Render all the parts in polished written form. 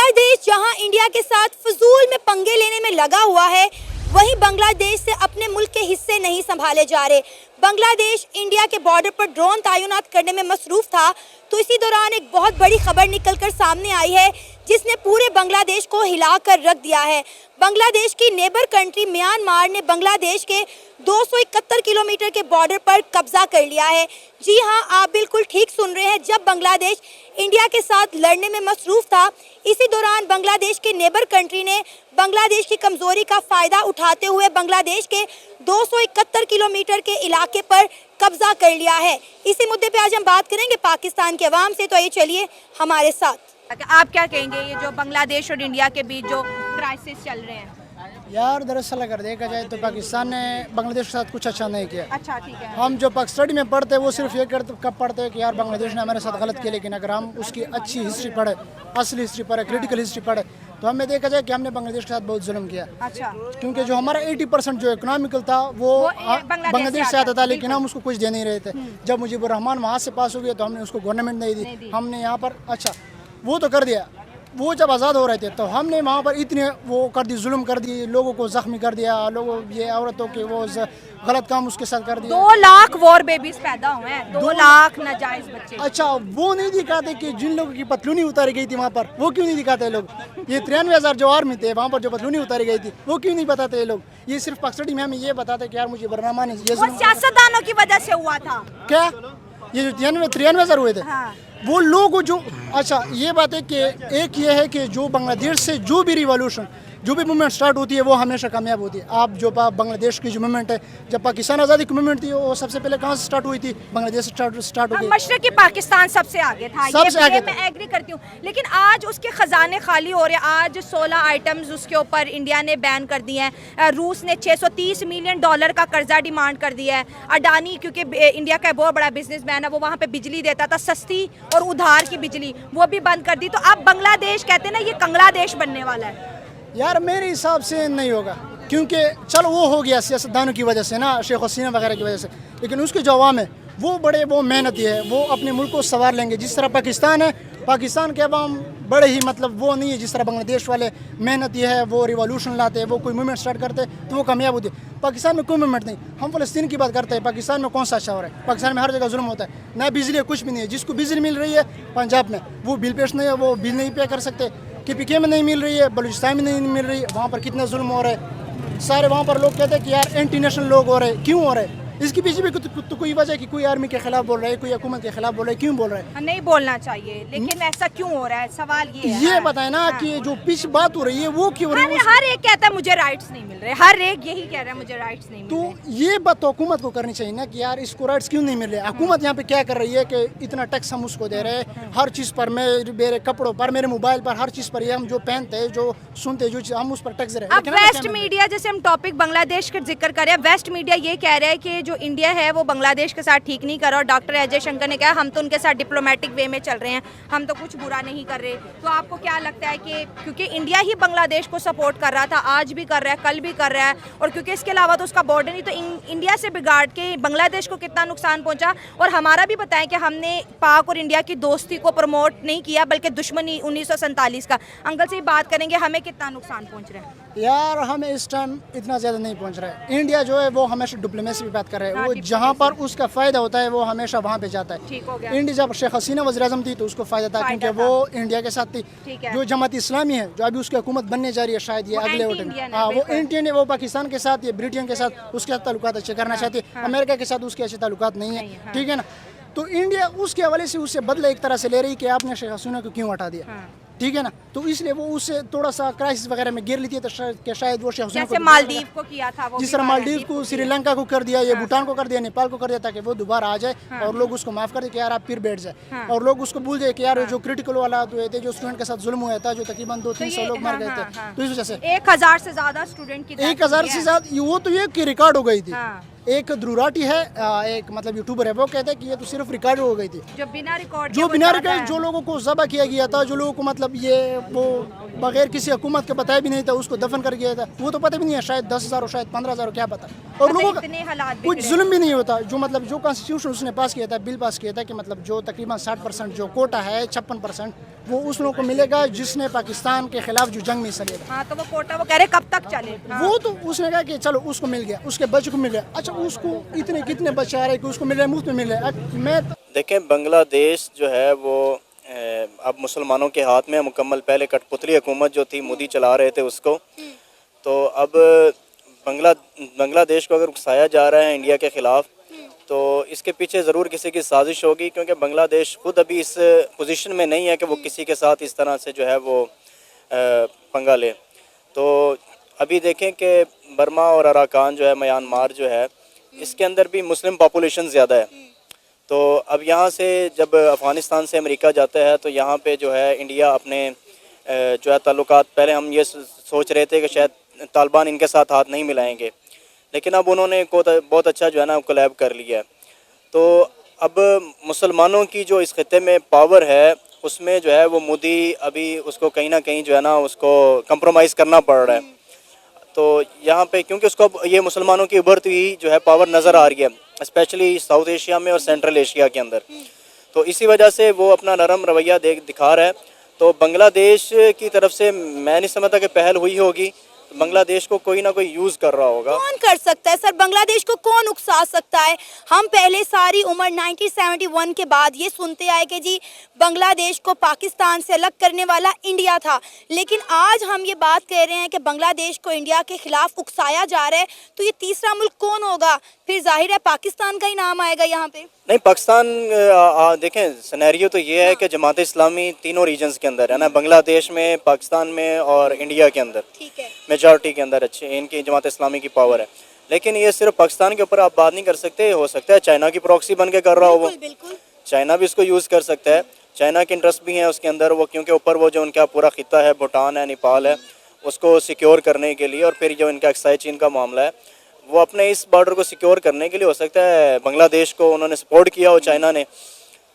बांग्लादेश जहां इंडिया के साथ फजूल में पंगे लेने में लगा हुआ है, वहीं बांग्लादेश से अपने मुल्क के हिस्से नहीं संभाले जा रहे। बांग्लादेश इंडिया के बॉर्डर पर ड्रोन तैनात करने में मसरूफ था, तो इसी दौरान एक बहुत बड़ी खबर निकलकर सामने आई है जिसने पूरे बांग्लादेश को हिलाकर रख दिया है। बांग्लादेश की नेबर कंट्री म्यांमार ने बांग्लादेश के 271 किलोमीटर के बॉर्डर पर कब्जा कर लिया है। जी हां, आप बिल्कुल ठीक सुन रहे हैं। जब बांग्लादेश इंडिया के साथ लड़ने में मसरूफ था, इसी दौरान बांग्लादेश के नेबर कंट्री ने बांग्लादेश की कमजोरी का फायदा उठाते हुए बांग्लादेश के 271 किलोमीटर के इलाके पर कब्जा कर लिया है। इसी मुद्दे पे आज हम बात करेंगे पाकिस्तान के अवाम से, तो ये चलिए हमारे साथ। आप क्या कहेंगे ये जो बांग्लादेश और इंडिया के बीच जो क्राइसिस चल रहे हैं? यार दरअसल अगर देखा जाए तो पाकिस्तान ने बांग्लादेश के साथ कुछ अच्छा नहीं किया। अच्छा, ठीक है। हम जो स्टडी में पढ़ते हैं वो सिर्फ ये कब पढ़ते हैं कि यार बांग्लादेश ने हमारे साथ गलत किया, लेकिन अगर हम उसकी अच्छी हिस्ट्री पढ़े, असली हिस्ट्री पढ़े, क्रिटिकल हिस्ट्री पढ़े, तो हमें देखा जाए कि हमने बांग्लादेश के साथ बहुत जुल्म किया। अच्छा। क्योंकि जो हमारा 80% जो इकोनॉमिकल था वो बांग्लादेश से आता था, लेकिन हम उसको कुछ दे नहीं रहे थे। जब मुजीबुर रहमान वहाँ से पास हो गया तो हमने उसको गवर्नमेंट नहीं दी। हमने यहाँ पर अच्छा वो तो कर दिया। वो जब आज़ाद हो रहे थे तो हमने वहाँ पर इतने वो कर दी, जुल्म कर दी, लोगों को जख्मी कर दिया, लोगों ये औरतों के वो गलत काम उसके साथ कर दिया। 2 लाख वॉर बेबीज पैदा हुए हैं, 2 लाख नाजायज बच्चे। अच्छा, वो नहीं दिखाते कि जिन लोगों की पतलूनी उतारी गई थी वहाँ पर, वो क्यों नहीं दिखाते लोग? ये 93,000 जो आर्मी थे वहाँ पर जो पतलूनी उतारी गई थी, वो क्यों नहीं बताते ये लोग? ये सिर्फ पाकिस्तान में हमें ये बताते कि यार मुझे बरनामा ने ये सियासतदानों की वजह से हुआ था क्या? ये जो 93,000 हुए थे, हाँ। वो लोग जो अच्छा ये बात है कि एक ये है कि जो बांग्लादेश से जो भी रिवॉल्यूशन, जो भी मूवमेंट स्टार्ट होती है वो हमेशा कामयाब होती है। आप जो बांग्लादेश की जो मूवमेंट है, जब पाकिस्तान आज़ादी की मूवमेंट थी वो सबसे पहले कहाँ से स्टार्ट हुई थी? बांग्लादेश से स्टार्ट हो गई। मशरक़ी पाकिस्तान सबसे आगे था, सबसे आगे मैं एग्री करती हूँ, लेकिन आज उसके खजाने खाली हो रहे हैं। आज 16 आइटम्स उसके ऊपर इंडिया ने बैन कर दिए हैं। रूस ने $630 मिलियन का कर्जा डिमांड कर दिया है। अडानी, क्योंकि इंडिया का बहुत बड़ा बिजनेसमैन है, वो वहाँ पे बिजली देता था सस्ती और उधार की बिजली, वो भी बंद कर दी। तो अब बांग्लादेश कहते हैं ना ये कंगलादेश बनने वाला है। यार मेरे हिसाब से नहीं होगा, क्योंकि चलो वो हो गया सियासतदानों की वजह से ना, शेख हसीना वगैरह की वजह से, लेकिन उसके जो अवाम है वो मेहनती है, वो अपने मुल्क को संवार लेंगे। जिस तरह पाकिस्तान है, पाकिस्तान के अवाम बड़े ही मतलब वो नहीं है जिस तरह बांग्लादेश वाले मेहनती है, वो रिवॉल्यूशन लाते हैं, वो कोई मूवमेंट स्टार्ट करते हैं तो वो कामयाब होती है। पाकिस्तान में कोई मूवमेंट नहीं। हम फ़लस्तीन की बात करते हैं, पाकिस्तान में कौन सा अच्छा हो रहा है? पाकिस्तान में हर जगह जुल्म होता है, ना बिजली है, कुछ भी नहीं है। जिसको बिजली मिल रही है पंजाब में, वो बिल पेश नहीं है, वो बिल नहीं पे कर सकते। KPK में नहीं मिल रही है, बलूचिस्तान में नहीं मिल रही है, वहाँ पर कितना जुल्म हो रहा है। सारे वहाँ पर लोग कहते हैं कि यार एंटी नेशनल लोग हो रहे हैं। क्यों हो रहे हैं? इसके पीछे भी तो कोई वजह है कि कोई आर्मी के खिलाफ बोल रहा है, कोई हुकूमत के खिलाफ बोल रहा है। क्यों बोल रहा है? नहीं बोलना चाहिए, लेकिन ऐसा क्यों हो रहा है? सवाल ये है। ये बताए ना कि जो पीछे बात हो रही है वो क्यों हो रही है? हर एक कहता है मुझे राइट्स नहीं मिल रहे, हर एक यही कह रहा है मुझे राइट्स नहीं मिल रहे। तो ये बात तो हुकूमत को करनी चाहिए ना कि यार इसको राइट्स क्यों नहीं मिल रहे। हुकूमत यहाँ पे क्या कर रही है कि इतना टैक्स हम उसको दे रहे हैं, हर चीज़ पर, मेरे कपड़ों पर, मेरे मोबाइल पर, हर चीज़ पर, ये हम जो पहनते हैं, जो सुनते हैं, जो हम उस पर टैक्स दे रहे हैं। अब वेस्ट मीडिया, जैसे हम टॉपिक बांग्लादेश का जिक्र कर रहे हैं, वेस्ट मीडिया ये कह रहा है कि जो इंडिया है वो बांग्लादेश के साथ ठीक नहीं कर रहा, और डॉक्टर अजय शंकर ने कहा हम तो उनके साथ डिप्लोमेटिक वे में चल रहे हैं, हम तो कुछ बुरा नहीं कर रहे। तो आपको क्या लगता है कि क्योंकि इंडिया ही बांग्लादेश को सपोर्ट कर रहा था, आज भी कर रहा है, कल भी कर रहा है, और क्योंकि इसके अलावा तो उसका बॉर्डर नहीं, तो इंडिया से बिगाड़ के बांग्लादेश को कितना नुकसान पहुंचा? और हमारा भी बताएं कि हमने पाक और इंडिया की दोस्ती को प्रमोट नहीं किया, बल्कि दुश्मनी 1947 का। अंकल से ही बात करेंगे, हमें कितना नुकसान पहुंच रहा है? यार हमें इस टाइम इतना ज़्यादा नहीं पहुंच रहा है। इंडिया जो है वो हमेशा डिप्लोमेसी की बात कर रहा है। वो जहाँ पर उसका फ़ायदा होता है वो हमेशा वहाँ पे जाता है। ठीक हो गया। इंडिया जब शेख हसीना वज़ीर-ए-आज़म थी तो उसको फ़ायदा था, क्योंकि वो इंडिया के साथ थी। जो जमात इस्लामी है, जो अभी उसकी हुकूमत बनने जा रही है, शायद ये अगले वोट में, हाँ वो इंडियन है, वो पाकिस्तान के साथ, ये ब्रिटेन के साथ उसके साथ ताल्लुकात अच्छे करना चाहती है। अमेरिका के साथ उसके अच्छे ताल्लुकात नहीं है, ठीक है ना। तो इंडिया उसके हवाले से उससे बदले एक तरह से ले रही कि आपने शेख हसीना को क्यों हटा दिया, ठीक है ना। तो इसलिए वो उससे थोड़ा सा क्राइसिस वगैरह में गिर लेती है, तो शायद वो शेख हसीना को, मालदीव को किया था, वो जिस तरह मालदीव को, श्रीलंका को कर दिया, ये भूटान को कर दिया, नेपाल को कर दिया, ताकि वो दोबारा आ जाए और लोग उसको माफ कर दे कि यार आप फिर बैठ जाए, और लोग उसको भूल जाए कि यार जो क्रिटिकल वाला हुए थे, जो स्टूडेंट के साथ जुल्म हुआ था, जो तकरीबन 200-300 लोग मर गए थे, तो इस वजह से 1000 से ज्यादा स्टूडेंट की 1000 से ज्यादा, वो तो ये रिकॉर्ड हो गई थी। एक ध्रुराटी है, एक मतलब यूट्यूबर है, वो कहते हैं कि ये तो सिर्फ रिकॉर्ड हो गई थी, जो बिना रिकॉर्ड जो लोगों को ज़बह किया गया था, जो लोगों को मतलब ये वो बगैर किसी हुकूमत के बताया भी नहीं था, उसको दफन कर गया था, वो तो पता भी नहीं है, शायद 10,000 हो, शायद 15,000 हो, क्या पता। और लोगों का कुछ जुल्म भी नहीं होता। जो मतलब जो कॉन्स्टिट्यूशन उसने पास किया था, बिल पास किया था कि मतलब जो तकरीबन 60% जो कोटा है, 56% वो उस लोगों को मिलेगा जिसने पाकिस्तान के खिलाफ जो जंग में हिस्सा लिया। हाँ, तो वो कोटा वो कह रहे कब तक चले। हाँ। वो तो उसने कहा कि चलो उसको मिल गया, उसके बच्चे को मिल गया। अच्छा, उसको इतने कितने बच्चे आ रहे कि उसको मिल रहा है, मुफ्त में मिल रहा है। मैं देखें, बांग्लादेश जो है वो अब मुसलमानों के हाथ में मुकम्मल। पहले कठपुतली हुकूमत जो थी मोदी चला रहे थे उसको, तो अब बांग्लादेश को अगर उकसाया जा रहा है इंडिया के ख़िलाफ़, तो इसके पीछे ज़रूर किसी की साजिश होगी, क्योंकि बांग्लादेश खुद अभी इस पोजीशन में नहीं है कि वो किसी के साथ इस तरह से जो है वो पंगा ले। तो अभी देखें कि बर्मा और अराकान जो है, म्यांमार जो है, इसके अंदर भी मुस्लिम पॉपुलेशन ज़्यादा है। तो अब यहाँ से जब अफ़गानिस्तान से अमेरिका जाता है तो यहाँ पे जो है इंडिया अपने जो है ताल्लुकात, पहले हम ये सोच रहे थे कि शायद तालिबान इनके साथ हाथ नहीं मिलाएंगे, लेकिन अब उन्होंने बहुत अच्छा जो है ना कोलैब कर लिया है। तो अब मुसलमानों की जो इस खित्ते में पावर है उसमें जो है वो मोदी अभी उसको कहीं ना कहीं जो है ना उसको कंप्रोमाइज़ करना पड़ रहा है। तो यहाँ पे क्योंकि उसको अब ये मुसलमानों की उभरती हुई जो है पावर नज़र आ रही है, स्पेशली साउथ एशिया में और सेंट्रल एशिया के अंदर, तो इसी वजह से वो अपना नरम रवैया दिखा रहा है। तो बांग्लादेश की तरफ से मैं नहीं समझता कि पहल हुई होगी, बांग्लादेश को कोई ना कोई यूज़ कर रहा होगा। कौन कर सकता है सर, बांग्लादेश को कौन उकसा सकता है? हम पहले सारी उम्र 1971 के बाद ये सुनते आए कि जी बांग्लादेश को पाकिस्तान से अलग करने वाला इंडिया था, लेकिन आज हम ये बात कह रहे हैं कि बांग्लादेश को इंडिया के खिलाफ उकसाया जा रहा है, तो ये तीसरा मुल्क कौन होगा? फिर जाहिर है पाकिस्तान का ही नाम आएगा यहाँ पे। नहीं, पाकिस्तान देखें, सिनेरियो तो ये है कि जमात इस्लामी तीनों रीजन्स के अंदर है ना, बांग्लादेश में, पाकिस्तान में और इंडिया के अंदर, ठीक है, मेजॉरिटी के अंदर अच्छी इनकी जमात इस्लामी की पावर है। लेकिन ये सिर्फ पाकिस्तान के ऊपर आप बात नहीं कर सकते, हो सकता है चाइना की प्रॉक्सी बन के कर रहा हो वो, बिल्कुल। चाइना भी इसको यूज़ कर सकता है। चाइना के इंटरेस्ट भी हैं उसके अंदर, वो क्योंकि ऊपर वो जो उनका पूरा खिता है, भूटान है, नेपाल है, उसको सिक्योर करने के लिए, और फिर जो इनका एक्साइज चीन का मामला है, वो अपने इस बॉर्डर को सिक्योर करने के लिए हो सकता है बांग्लादेश को उन्होंने सपोर्ट किया हो चाइना ने।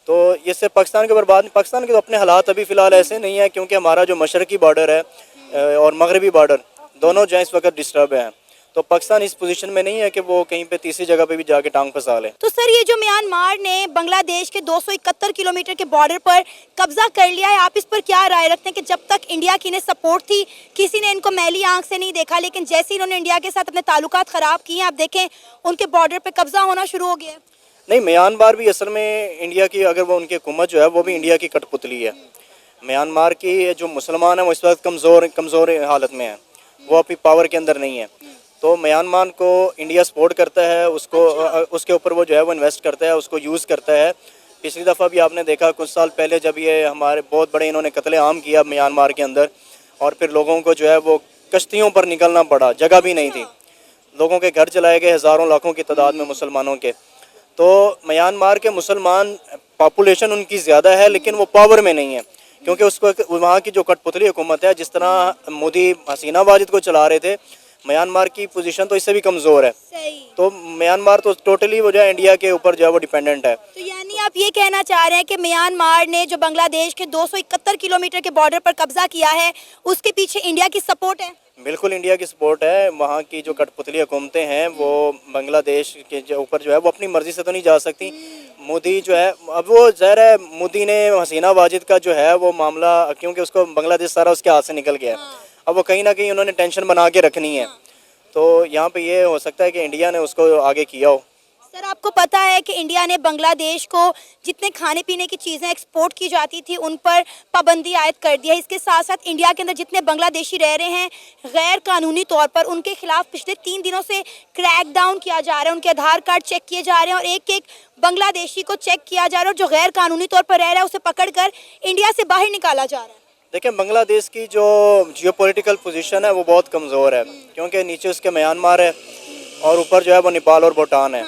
तो ये सिर्फ पाकिस्तान के ऊपर बात नहीं, पाकिस्तान के तो अपने हालात अभी फ़िलहाल ऐसे नहीं है, क्योंकि हमारा जो मशरकी बॉर्डर है और मगरबी बॉर्डर दोनों जो है इस वक्त डिस्टर्ब हैं। तो पाकिस्तान इस पोजीशन में नहीं है कि वो कहीं पे तीसरी जगह पे भी जाके टांग फंसा ले। तो सर, ये जो म्यांमार ने बांग्लादेश के 271 किलोमीटर के बॉर्डर पर कब्जा कर लिया है, आप इस पर क्या राय रखते हैं कि जब तक इंडिया की इन्हें सपोर्ट थी किसी ने इनको मैली आंख से नहीं देखा, लेकिन जैसे इन्होंने इंडिया के साथ अपने ताल्लुकात ख़राब किए हैं, आप देखें उनके बॉर्डर पर कब्जा होना शुरू हो गया है? नहीं, म्यांमार भी असल में इंडिया की, अगर वो उनकी हुकूमत जो है वो भी इंडिया की कठपुतली है। म्यांमार की जो मुसलमान है वो इस वक्त कमज़ोर हालत में है, वो अपनी पावर के अंदर नहीं है। तो म्यांमार को इंडिया सपोर्ट करता है, उसको उसके ऊपर वो जो है वो इन्वेस्ट करता है, उसको यूज़ करता है। पिछली दफ़ा भी आपने देखा कुछ साल पहले जब ये हमारे बहुत बड़े इन्होंने कत्लेआम किया म्यांमार के अंदर, और फिर लोगों को जो है वो कश्तियों पर निकलना पड़ा, जगह भी नहीं थी, लोगों के घर जलाए गए हज़ारों लाखों की तादाद में मुसलमानों के। तो म्यांमार के मुसलमान पॉपुलेशन उनकी ज़्यादा है, लेकिन वो पावर में नहीं है, क्योंकि उसको वहाँ की जो कठपुतली हुकूमत है, जिस तरह मोदी हसीना वाजिद को चला रहे थे, म्यांमार की पोजीशन तो इससे भी कमज़ोर है। सही। तो म्यांमार तो टोटली वो जो है इंडिया के ऊपर जो है वो डिपेंडेंट है। तो यानी आप ये कहना चाह रहे हैं कि म्यांमार ने जो बांग्लादेश के 271 किलोमीटर के बॉर्डर पर कब्जा किया है, उसके पीछे इंडिया की सपोर्ट है? बिल्कुल इंडिया की सपोर्ट है। वहाँ की जो कठपुतली हुकूमतें हैं वो बांग्लादेश के जो ऊपर जो है वो अपनी मर्ज़ी से तो नहीं जा सकती। मोदी जो है, अब वो ज़ाहिर है मोदी ने हसीना वाजिद का जो है वो मामला, क्योंकि उसको बांग्लादेश सारा उसके हाथ से निकल गया है, अब वो कहीं ना कहीं उन्होंने टेंशन बना के रखनी है। तो यहाँ पे ये हो सकता है कि इंडिया ने उसको आगे किया हो। सर, आपको पता है कि इंडिया ने बांग्लादेश को जितने खाने पीने की चीज़ें एक्सपोर्ट की जाती थी उन पर पाबंदी आयद कर दिया है। इसके साथ साथ इंडिया के अंदर जितने बांग्लादेशी रह रहे हैं गैर कानूनी तौर पर, उनके खिलाफ पिछले 3 दिनों से क्रैक डाउन किया जा रहा है, उनके आधार कार्ड चेक किए जा रहे हैं और एक एक बांग्लादेशी को चेक किया जा रहा है, और जो गैर कानूनी तौर पर रह रहा है उसे पकड़ कर इंडिया से बाहर निकाला जा रहा है। देखिए, बांग्लादेश की जो जियोपॉलिटिकल पोजीशन है वो बहुत कमज़ोर है, क्योंकि नीचे उसके म्यांमार है और ऊपर जो है वो नेपाल और भूटान है,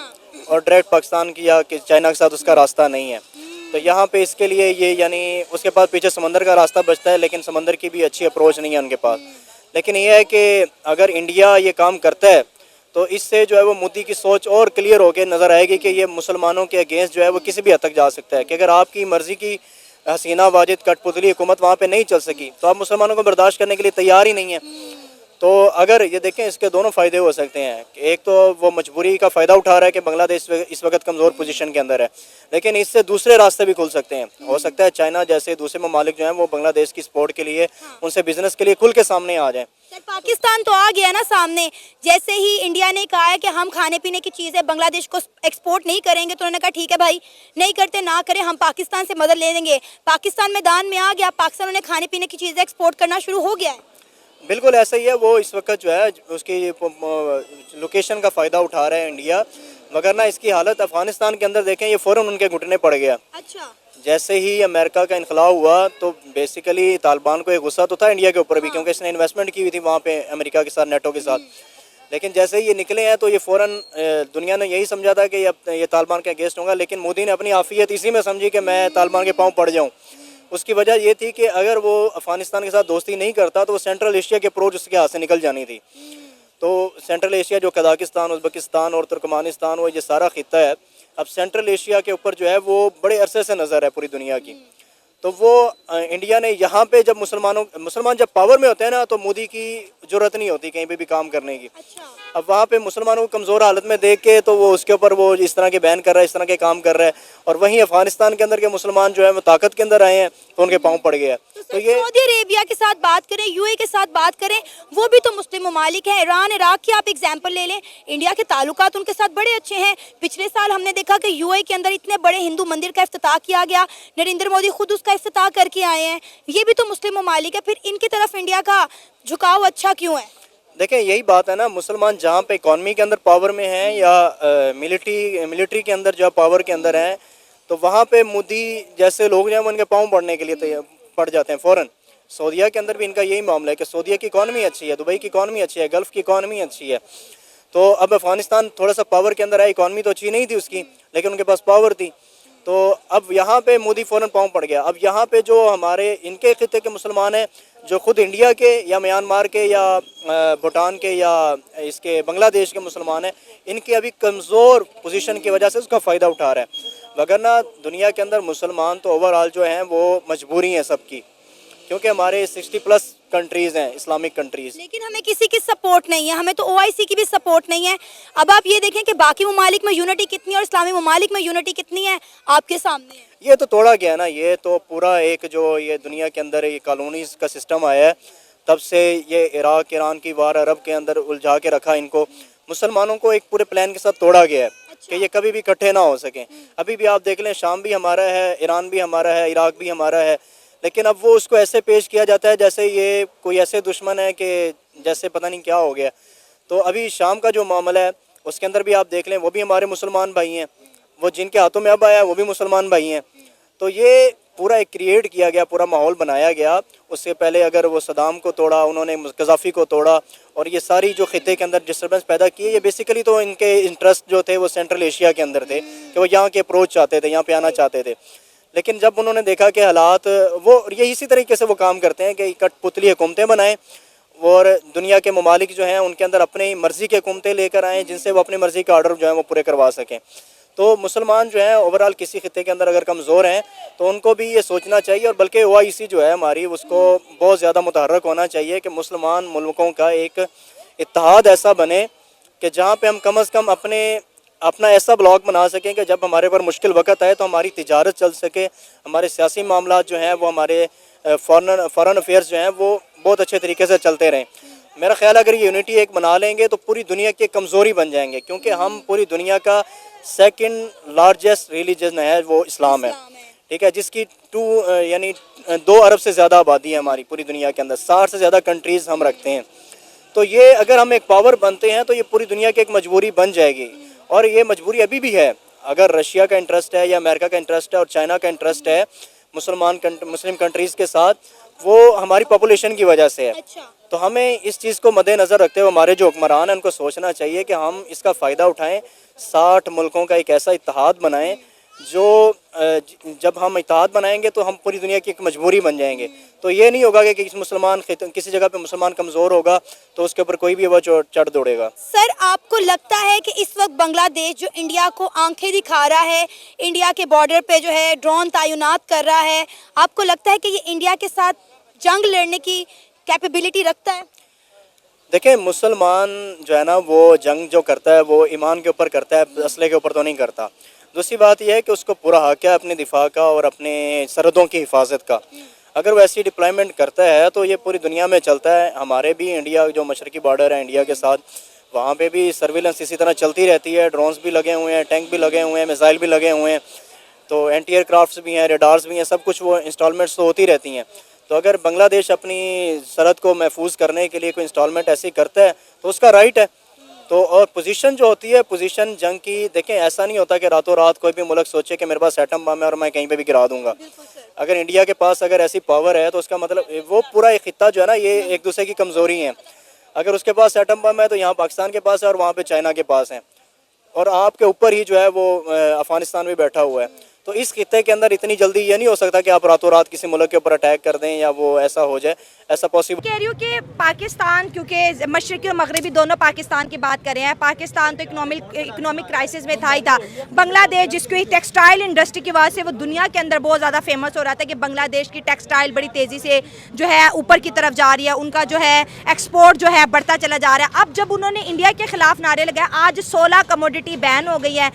और डायरेक्ट पाकिस्तान की या चाइना के साथ उसका रास्ता नहीं है। तो यहाँ पे इसके लिए ये, यानी उसके पास पीछे समंदर का रास्ता बचता है, लेकिन समंदर की भी अच्छी अप्रोच नहीं है उनके पास। लेकिन ये है कि अगर इंडिया ये काम करता है तो इससे जो है वो मोदी की सोच और क्लियर होकर नज़र आएगी कि ये मुसलमानों के अगेंस्ट जो है वो किसी भी हद तक जा सकता है, कि अगर आपकी मर्ज़ी की हसीना वाजिद कठपुतली हुकूमत वहाँ पे नहीं चल सकी तो आप मुसलमानों को बर्दाश्त करने के लिए तैयार ही नहीं है। तो अगर ये देखें इसके दोनों फ़ायदे हो सकते हैं। एक तो वो मजबूरी का फ़ायदा उठा रहा है कि बांग्लादेश इस वक्त कमज़ोर पोजीशन के अंदर है, लेकिन इससे दूसरे रास्ते भी खुल सकते हैं। हो सकता है चाइना जैसे दूसरे ममालिक जो हैं वो बांग्लादेश की सपोर्ट के लिए, उनसे बिजनेस के लिए खुल के सामने आ जाएं। सर पाकिस्तान तो आ गया ना सामने, जैसे ही इंडिया ने कहा है कि हम खाने पीने की चीज़ें बांग्लादेश को एक्सपोर्ट नहीं करेंगे, तो उन्होंने कहा ठीक है भाई, नहीं करते ना करें, हम पाकिस्तान से मदद ले लेंगे। पाकिस्तान मैदान में आ गया, पाकिस्तान उन्हें खाने पीने की चीज़ें एक्सपोर्ट करना शुरू हो गया है। बिल्कुल ऐसा ही है। वो इस वक्त जो है उसकी लोकेशन का फ़ायदा उठा रहा है इंडिया, मगर ना इसकी हालत अफ़गानिस्तान के अंदर देखें, ये फ़ौरन उनके घुटने पड़ गया। अच्छा, जैसे ही अमेरिका का इनकलाब हुआ तो बेसिकली तालिबान को एक गुस्सा तो था इंडिया के ऊपर भी, क्योंकि इसने इन्वेस्टमेंट की हुई थी वहाँ पे अमेरिका के साथ, नेटो के साथ। लेकिन जैसे ही ये निकले हैं तो ये फ़ौरन दुनिया ने यही समझा था कि ये तालिबान के अगेंस्ट होगा, लेकिन मोदी ने अपनी आफियत इसी में समझी कि मैं तालिबान के पाँव पड़ जाऊँ। उसकी वजह ये थी कि अगर वो अफ़गानिस्तान के साथ दोस्ती नहीं करता तो वो सेंट्रल एशिया की अप्रोच उसके हाथ से निकल जानी थी। तो सेंट्रल एशिया जो कजाकिस्तान, उज़्बेकिस्तान और तुर्कमानिस्तान, वो ये सारा खित्ता है, अब सेंट्रल एशिया के ऊपर जो है वो बड़े अरसे से नज़र है पूरी दुनिया की। तो वो इंडिया ने यहाँ पे जब मुसलमान जब पावर में होते हैं ना, तो मोदी की ज़रूरत नहीं होती कहीं पे भी काम करने की। अच्छा, अब वहाँ पे मुसलमानों को कमज़ोर हालत में देख के तो वो उसके ऊपर वो इस तरह के बैन कर रहा है, इस तरह के काम कर रहा है। और वहीं अफ़गानिस्तान के अंदर के मुसलमान जो है वो ताकत के अंदर आए हैं तो उनके पाँव पड़ गया। तो ये सऊदी अरेबिया के साथ बात करें, यूए के साथ बात करें, वो भी तो मुस्लिम ममालिक है। ईरान, इराक की आप एग्जाम्पल ले लें, इंडिया के ताल्लुकात उनके साथ बड़े अच्छे हैं। पिछले साल हमने देखा कि यूए के अंदर इतने बड़े हिंदू मंदिर का इफ्तिताह किया गया, नरेंद्र मोदी खुद उसका इफ्तिताह करके आए हैं। ये भी तो मुस्लिम ममालिक है, फिर इनकी तरफ इंडिया का झुकाव अच्छा क्यों है? देखें यही बात है ना, मुसलमान जहाँ पे इकॉनमी के अंदर पावर में हैं या मिलिट्री के अंदर जो पावर के अंदर हैं, तो वहाँ पे मोदी जैसे लोग जो हैं वो उनके पाँव पड़ने के लिए पड़ जाते हैं फ़ौरन। सऊदीया के अंदर भी इनका यही मामला है कि सऊदीया की इकॉनमी अच्छी है, दुबई की इकॉनमी अच्छी है, गल्फ़ की इकॉनमी अच्छी है। तो अब अफ़गानिस्तान थोड़ा सा पावर के अंदर है, इकॉनमी तो अच्छी नहीं थी उसकी, लेकिन उनके पास पावर थी। तो अब यहाँ पे मोदी फ़ौरन पाँव पड़ गया। अब यहाँ पे जो हमारे इनके खित्ते के मुसलमान हैं, जो खुद इंडिया के या म्यांमार के या भूटान के या इसके बांग्लादेश के मुसलमान हैं, इनकी अभी कमज़ोर पोजीशन की वजह से उसका फ़ायदा उठा रहा है। वगरना दुनिया के अंदर मुसलमान तो ओवरऑल जो हैं वो मजबूरी हैं सबकी, क्योंकि हमारे 60+ कंट्रीज़ हैं, इस्लामिक कंट्रीज़। लेकिन हमें किसी की सपोर्ट नहीं है, हमें तो ओआईसी की भी सपोर्ट नहीं है। अब आप ये देखें कि बाकी ममालिक में यूनिटी कितनी है और इस्लामी ममालिक में यूनिटी कितनी है, आपके सामने है। ये तो तोड़ा गया ना, ये तो पूरा एक जो ये दुनिया के अंदर ये कॉलोनीज़ का सिस्टम आया है, तब से ये इराक ईरान की वार अरब के अंदर उलझा के रखा इनको। मुसलमानों को एक पूरे प्लान के साथ तोड़ा गया है कि ये कभी भी इकट्ठे ना हो सकें। अभी भी आप देख लें, शाम भी हमारा है, ईरान भी हमारा है, इराक भी हमारा है, लेकिन अब वो उसको ऐसे पेश किया जाता है जैसे ये कोई ऐसे दुश्मन है कि जैसे पता नहीं क्या हो गया। तो अभी शाम का जो मामला है उसके अंदर भी आप देख लें, वो भी हमारे मुसलमान भाई हैं, वो जिनके हाथों में अब आया वो भी मुसलमान भाई हैं। तो ये पूरा एक क्रिएट किया गया, पूरा माहौल बनाया गया। उससे पहले अगर वो सदाम को तोड़ा, उन्होंने गद्दाफ़ी को तोड़ा, और ये सारी जो खित्ते के अंदर डिस्टर्बेंस पैदा की, ये बेसिकली तो इनके इंटरेस्ट जो थे वो सेंट्रल एशिया के अंदर थे कि वो यहाँ के अप्रोच चाहते थे, यहाँ पे आना चाहते थे। लेकिन जब उन्होंने देखा कि हालात वो ये इसी तरीके से वो काम करते हैं कि कठपुतली हुकूमतें बनाएं और दुनिया के ममालिक जो हैं उनके अंदर अपनी मर्ज़ी के हुकूमतें लेकर आएँ जिनसे वो अपनी मर्ज़ी के ऑर्डर जो हैं वो पूरे करवा सकें। तो मुसलमान जो हैं ओवरऑल किसी खित्ते के अंदर अगर कमज़ोर हैं तो उनको भी ये सोचना चाहिए, और बल्कि ओआईसी जो है हमारी उसको बहुत ज़्यादा मुतहर्रक होना चाहिए कि मुसलमान मुल्कों का एक इत्तेहाद ऐसा बने कि जहाँ पे हम कम अज़ कम अपना ऐसा ब्लॉक बना सकें कि जब हमारे पर मुश्किल वक्त आए तो हमारी तिजारत चल सके, हमारे सियासी मामला जो हैं वो, हमारे फ़ॉरेन अफेयर्स जो हैं वो बहुत अच्छे तरीके से चलते रहें। मेरा ख्याल है अगर ये यूनिटी एक बना लेंगे तो पूरी दुनिया की कमज़ोरी बन जाएंगे, क्योंकि हम पूरी दुनिया का सेकंड लार्जेस्ट रिलीजन है वो इस्लाम है, ठीक है, जिसकी 2 अरब से ज़्यादा आबादी है हमारी पूरी दुनिया के अंदर, 60 से ज़्यादा कंट्रीज़ हम रखते हैं। तो ये अगर हम एक पावर बनते हैं तो ये पूरी दुनिया की एक मजबूरी बन जाएगी, और ये मजबूरी अभी भी है। अगर रशिया का इंटरेस्ट है या अमेरिका का इंटरेस्ट है और चाइना का इंटरेस्ट है मुस्लिम कंट्रीज़ के साथ, वो हमारी पॉपुलेशन की वजह से है। अच्छा। तो हमें इस चीज़ को मद्देनज़र रखते हुए हमारे जो हुक्मरान हैं उनको सोचना चाहिए कि हम इसका फ़ायदा उठाएं, 60 मुल्कों का एक ऐसा इत्तेहाद बनाएं जो जब हम इत्तेहाद बनाएंगे तो हम पूरी दुनिया की एक मजबूरी बन जाएंगे। तो ये नहीं होगा कि किसी जगह पे मुसलमान कमज़ोर होगा तो उसके ऊपर कोई भी वो चढ़ दौड़ेगा। सर आपको लगता है कि इस वक्त बांग्लादेश जो इंडिया को आंखें दिखा रहा है, इंडिया के बॉर्डर पे जो है ड्रोन तैनात कर रहा है, आपको लगता है कि ये इंडिया के साथ जंग लड़ने की कैपेबिलिटी रखता है? देखिए, मुसलमान जो है ना वो जंग जो करता है वो ईमान के ऊपर करता है, असले के ऊपर तो नहीं करता। दूसरी बात यह है कि उसको पूरा हक है अपने दिफा का और अपने सरहदों की हिफाजत का। अगर वो ऐसी डिप्लॉयमेंट करता है तो ये पूरी दुनिया में चलता है। हमारे भी इंडिया जो मशरकी बॉर्डर है इंडिया के साथ, वहाँ पे भी सर्विलेंस इसी तरह चलती रहती है। ड्रोन्स भी लगे हुए हैं, टैंक भी लगे हुए हैं, मिसाइल भी लगे हुए हैं, तो एंटी एयरक्राफ्ट्स भी हैं, रेडार्स भी हैं, सब कुछ वो इंस्टॉलमेंट्स तो होती रहती हैं। तो अगर बांग्लादेश अपनी सरहद को महफूज करने के लिए कोई इंस्टॉलमेंट ऐसी करता है तो उसका राइट है। तो और पोजीशन जो होती है, पोजीशन जंग की, देखें ऐसा नहीं होता कि रातों रात कोई भी मुल्क सोचे कि मेरे पास एटम बम है और मैं कहीं पे भी गिरा दूंगा। अगर इंडिया के पास अगर ऐसी पावर है तो उसका मतलब वो पूरा एक खित्ता जो है ना, ये एक दूसरे की कमज़ोरी है। अगर उसके पास एटम बम है तो यहाँ पाकिस्तान के पास है और वहाँ पे चाइना के पास है, और आपके ऊपर ही जो है वो अफगानिस्तान भी बैठा हुआ है। तो इस खित्ते के अंदर इतनी जल्दी ये नहीं हो सकता कि आप रातों रात किसी मुल्क के ऊपर अटैक कर दें या वो ऐसा हो जाए, ऐसा पॉसिबल। कह रही हूँ कि पाकिस्तान, क्योंकि मशरक़ी और मगरबी दोनों पाकिस्तान की बात कर रहे हैं, पाकिस्तान तो इकोनॉमिक क्राइसिस में था ही था। बांग्लादेश जिसको टेक्सटाइल इंडस्ट्री की वजह से वो दुनिया के अंदर बहुत ज़्यादा फेमस हो रहा था कि बांग्लादेश की टेक्सटाइल बड़ी तेज़ी से जो है ऊपर की तरफ जा रही है, उनका जो है एक्सपोर्ट जो है बढ़ता चला जा रहा है। अब जब उन्होंने इंडिया के खिलाफ नारे लगाए, आज 16 कमोडिटी बैन हो गई है,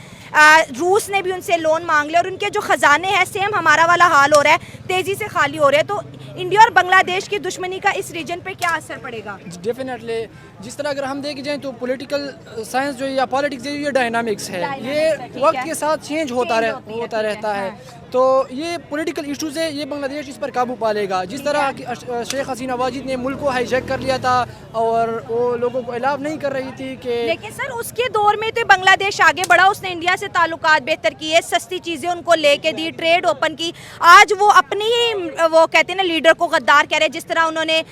रूस ने भी उनसे लोन मांग लिया और उनके जो ख़जाने हैं सेम हमारा वाला हाल हो रहा है, तेज़ी से खाली हो रहे हैं। तो इंडिया और बांग्लादेश की दुश्मनी का इस रीजन पे क्या असर पड़ेगा? डेफिनेटली जिस तरह अगर हम देखे जाएं तो पॉलिटिकल साइंस जो या पॉलिटिक्स जो ये डायनामिक्स है, ये वक्त के साथ चेंज होता रहता है। तो ये पॉलिटिकल इश्यूज है, ये बांग्लादेश इस पर काबू पा लेगा। जिस तरह कि शेख हसीना वाजिद ने मुल्क को हाईजैक कर लिया था और वो लोगों को अलाउ नहीं कर रही थी कि, लेकिन सर उसके दौर में तो बांग्लादेश आगे बढ़ा, उसने इंडिया से ताल्लुकात बेहतर किए, सस्ती चीज़ें उनको लेके दी, ट्रेड ओपन की। आज वो अपनी ही वो कहते हैं ना लीडर को गद्दार कह रहे हैं, जिस तरह उन्होंने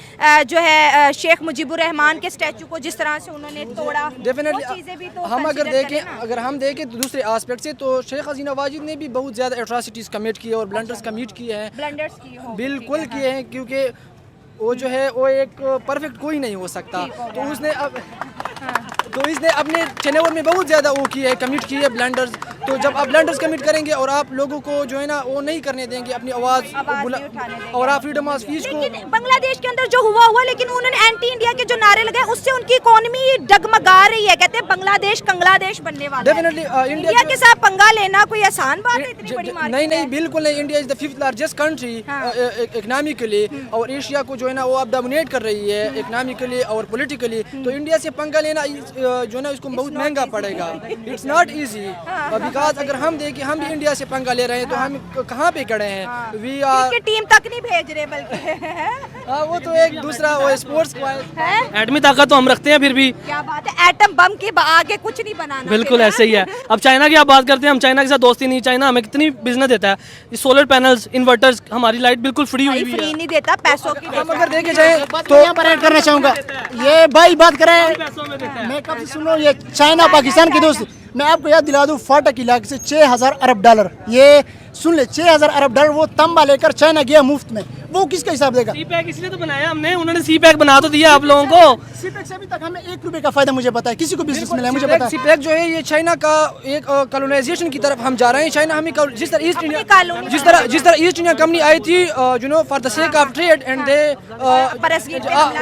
जो है शेख मुजीबुर रहमान के स्टैचू को जिस तरह से उन्होंने तोड़ा। डेफिनेटली हम अगर हम देखें तो दूसरे आस्पेक्ट से तो शेख हसीना वाजिद ने भी बहुत ज़्यादा एट्रॉसिटीज़ कमिट किए और ब्लंडर्स कमिट किए हैं, बिल्कुल किए हैं, क्योंकि वो जो है वो एक परफेक्ट कोई नहीं हो सकता। तो इसने अपने टेन्योर में बहुत ज़्यादा वो किया है, कमिट किए है ब्लंडर्स। तो जब आप ब्लंडर्स कमिट करेंगे और आप लोगों को जो है ना वो नहीं करने देंगे अपनी आवाज़ और आप फ्रीडम ऑफ स्पीच को, बांग्लादेश के अंदर जो हुआ लेकिन उन्होंने एंटी इंडिया के जो नारे लगाए उससे उनकी इकोनॉमी डगमगा रही है। कहते हैं बांग्लादेश बनने वाला है। डेफिनेटली इंडिया के साथ पंगा लेना कोई आसान बात है? इतनी बड़ी मार्केट नहीं, बिल्कुल नहीं। India is the 5th largest country economically और एशिया को जो है ना वो अब डोमिनेट कर रही है इकोनॉमिकली और पॉलिटिकली। तो इंडिया से पंगा लेना जो है ना इसको बहुत महंगा पड़ेगा। इट्स नॉट इजी बिकॉज अगर हम देखें हम भी इंडिया से पंगा ले रहे हैं तो हम कहाँ पे खड़े हैं? वी आर टीम तक नहीं भेज रहे बल्कि वो तो एक दूसरा वो स्पोर्ट्स है। एटमी ताकत तो हम रखते हैं, फिर भी क्या बात है, एटम बम के आगे कुछ नहीं बनाना। बिल्कुल ऐसे ही है। अब चाइना की आप बात करते हैं, हम चाइना के साथ दोस्ती नहीं, चाइना हमें कितनी बिजनेस देता है, ये सोलर पैनल्स, इन्वर्टर्स, हमारी लाइट बिल्कुल फ्री हुई हुई फ्री है। नहीं देता, पैसों की हम अगर देखे जाए तो यहाँ पर ऐड करना चाहूँगा, ये भाई बात करें, मैं कब से सुनो ये चाइना पाकिस्तान की दोस्ती। मैं आपको याद दिला दूँ, फाटक इलाके से 6000 अरब डॉलर, ये सुन ले 6000 अरब डॉलर वो तंबा लेकर चाइना गया मुफ्त में, वो किसका हिसाब देगा? सी पैक इसलिए तो बनाया हमने, उन्होंने सी पैक बना तो दिया आप लोगों को। सी पैक से अभी तक हमें 1 रुपए का फायदा मुझे पता है, किसी को बिजनेस मिला है मुझे पता है। सीपैक जो है ये चाइना का एक कॉलोनाइजेशन की तरफ हम जा रहे हैं। चाइना हमें जिस तरह ईस्ट इंडिया कंपनी आई थी you know for the sake of trade and they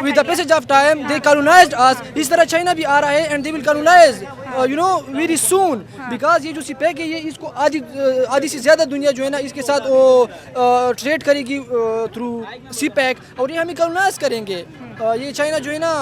with the passage of time they colonized us, इस तरह चाइना भी आ रहा है and they will colonize you know very soon. Because ये जो सीपैक है ये इसको आधी से ज़्यादा दुनिया जो है ना इसके साथ वो ट्रेड करेगी थ्रू सीपैक और ये हमें कॉलोनाइज करेंगे। ये चाइना जो है ना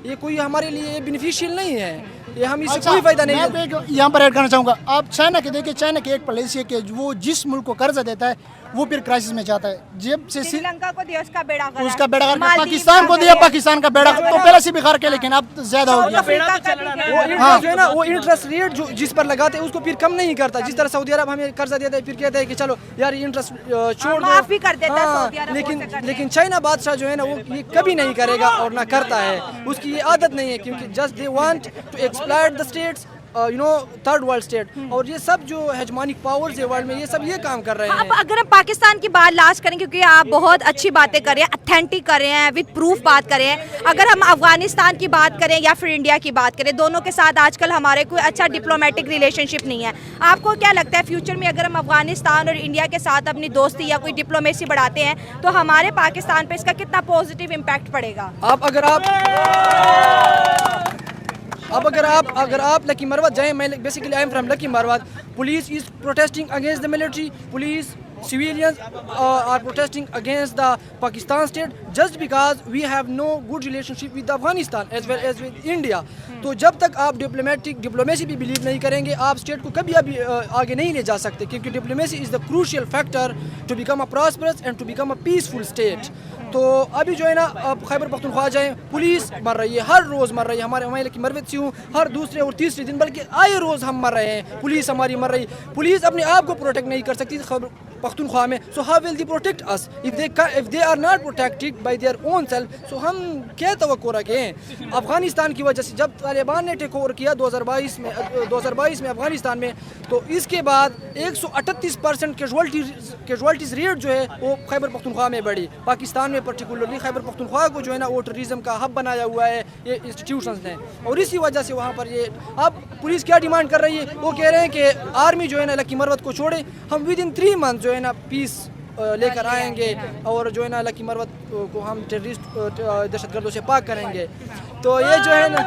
ये कोई हमारे लिए बेनिफिशियल नहीं है, ये हम इससे कोई फायदा नहीं है। मैं यहाँ पर ऐड करना चाहूँगा, आप चाइना के देखिए, चाइना की एक पॉलिसी है कि वो जिस मुल्क को कर्जा देता है वो फिर क्राइसिस में जाता है। जब से श्रीलंका को दिया उसका बेड़ा गर्क, उसका बेड़ा गर्क, पाकिस्तान को दिया पाकिस्तान का बेड़ा गर्क, तो पहले से भी गर्क है लेकिन अब ज्यादा हो गया। वो इंटरेस्ट जो है ना वो इंटरेस्ट रेट जो जिस पर लगाते हैं उसको फिर कम नहीं करता। जिस तरह सऊदी अरब हमें कर्जा देता है फिर कहता है कि चलो यार ये इंटरेस्ट छोड़ दो, माफ भी कर देता है सऊदी अरब। लेकिन चाइना बादशाह जो है ना वो ये कभी नहीं करेगा और ना करता है, उसकी ये आदत नहीं है, क्योंकि just they want to exploit the states you know third world state. और ये सब जो हेजमोनिक पावर्स है वर्ल्ड में ये सब ये काम कर रहे हैं। अब अगर हम पाकिस्तान की बात लास्ट करें, क्योंकि आप बहुत अच्छी बातें कर रहे हैं, अथेंटिक कर रहे हैं, विद प्रूफ बात कर रहे हैं, अगर हम अफगानिस्तान की बात करें या फिर इंडिया की बात करें, दोनों के साथ आजकल हमारे कोई अच्छा डिप्लोमेटिक रिलेशनशिप नहीं है। आपको क्या लगता है फ्यूचर में अगर हम अफगानिस्तान और इंडिया के साथ अपनी दोस्ती या कोई डिप्लोमेसी बढ़ाते हैं तो हमारे पाकिस्तान पर इसका कितना पॉजिटिव इम्पैक्ट पड़ेगा? अगर आप अब अगर आप लकी मरवत जाएं, मैं basically I am from lucky Marwat, police is protesting against the military, police civilians are protesting against the Pakistan state just because we have no good relationship with Afghanistan as well as with India. तो जब तक आप diplomacy भी believe नहीं करेंगे, आप state को कभी अभी आगे नहीं ले जा सकते, क्योंकि diplomacy is the crucial factor to become a prosperous and to become a peaceful state. तो अभी जो है ना, अब खैबर पख्तूनख्वा जाएँ, पुलिस मर रही है, हर रोज़ मर रही है. हमारे की मरवत से हूँ, हर दूसरे और तीसरे दिन, बल्कि आए रोज़ हम मर रहे हैं, पुलिस हमारी मर रही. पुलिस अपने आप को प्रोटेक्ट नहीं कर सकती खैबर पख्तूनख्वा में. So how will they protect us if they are not protected by their own self? So हम क्या तवक्को रखें? अफगानिस्तान की वजह से जब तालिबान ने टेक ओवर किया 2022 में अफगानिस्तान में, तो इसके बाद 138% कैजुअल्टीज रेट जो है वो खैबर पख्तूनख्वा में बढ़ी. पाकिस्तान में पर्टिकुलरली खैबर पख्तूनख्वा को जो है ना वो टूरिज्म का हब बनाया हुआ है ये इंस्टीट्यूशंस ने, और इसी वजह से वहाँ पर ये अब पुलिस क्या डिमांड कर रही है? वो कह रहे हैं कि आर्मी जो है ना लकी मरवत को छोड़े, हम विद इन 3 मंथ जो है ना पीस लेकर आएंगे और जो है ना लकी मरवत को हम टेररिस्ट दहशतगर्दों से पाक करेंगे. तो ये जो है ना